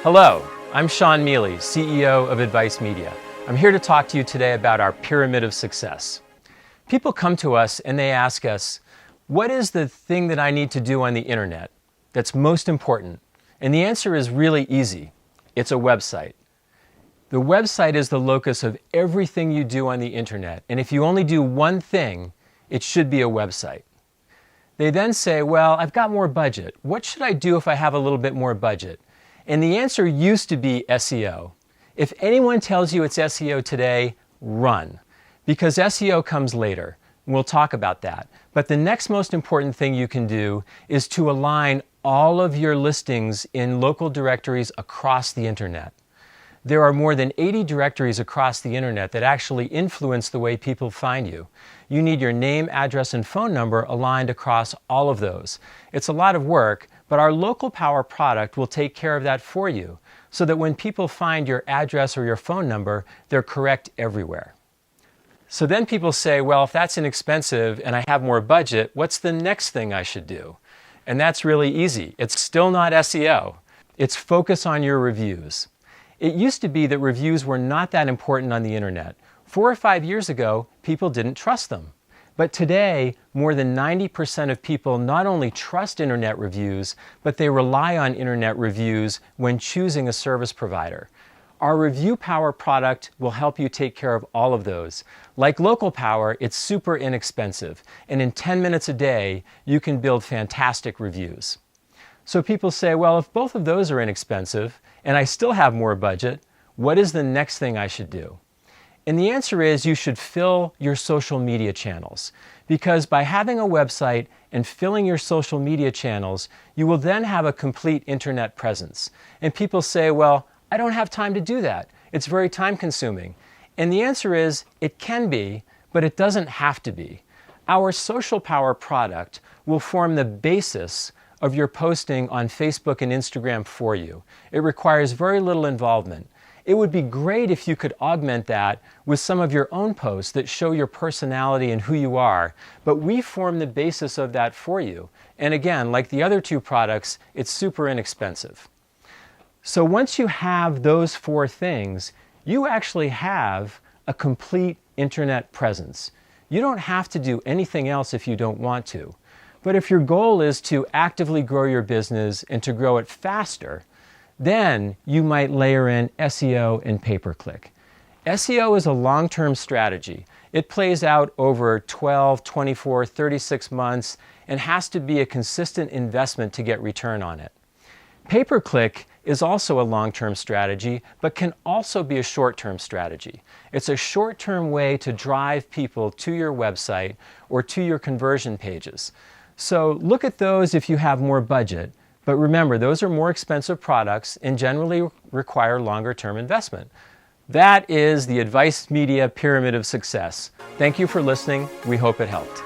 Hello, I'm Shawn Miele, CEO of Advice Media. I'm here to talk to you today about our pyramid of success. People come to us and they ask us, what is the thing that I need to do on the internet that's most important? And the answer is really easy. It's a website. The website is the locus of everything you do on the internet. And if you only do one thing, it should be a website. They then say, well, I've got more budget. What should I do if I have a little bit more budget? And the answer used to be SEO. If anyone tells you it's SEO today, run. Because SEO comes later. We'll talk about that. But the next most important thing you can do is to align all of your listings in local directories across the internet. There are more than 80 directories across the internet that actually influence the way people find you. You need your name, address, and phone number aligned across all of those. It's a lot of work, but our local power product will take care of that for you so that when people find your address or your phone number, they're correct everywhere. So then people say, well, if that's inexpensive and I have more budget, what's the next thing I should do? And that's really easy. It's still not SEO. It's focus on your reviews. It used to be that reviews were not that important on the internet. 4 or 5 years ago, people didn't trust them. But today, more than 90% of people not only trust internet reviews, but they rely on internet reviews when choosing a service provider. Our Review Power product will help you take care of all of those. Like Local Power, it's super inexpensive, and in 10 minutes a day, you can build fantastic reviews. So people say, well, if both of those are inexpensive, and I still have more budget, what is the next thing I should do? And the answer is you should fill your social media channels. Because by having a website and filling your social media channels, you will then have a complete internet presence. And people say, well, I don't have time to do that. It's very time consuming. And the answer is it can be, but it doesn't have to be. Our Social Power product will form the basis of your posting on Facebook and Instagram for you. It requires very little involvement. It would be great if you could augment that with some of your own posts that show your personality and who you are, but we form the basis of that for you. And again, like the other two products, it's super inexpensive. So once you have those 4 things, you actually have a complete internet presence. You don't have to do anything else if you don't want to. But if your goal is to actively grow your business and to grow it faster, then you might layer in SEO and pay-per-click. SEO is a long-term strategy. It plays out over 12, 24, 36 months and has to be a consistent investment to get return on it. Pay-per-click is also a long-term strategy, but can also be a short-term strategy. It's a short-term way to drive people to your website or to your conversion pages. So look at those if you have more budget. But remember, those are more expensive products and generally require longer-term investment. That is the Advice Media Pyramid of Success. Thank you for listening. We hope it helped.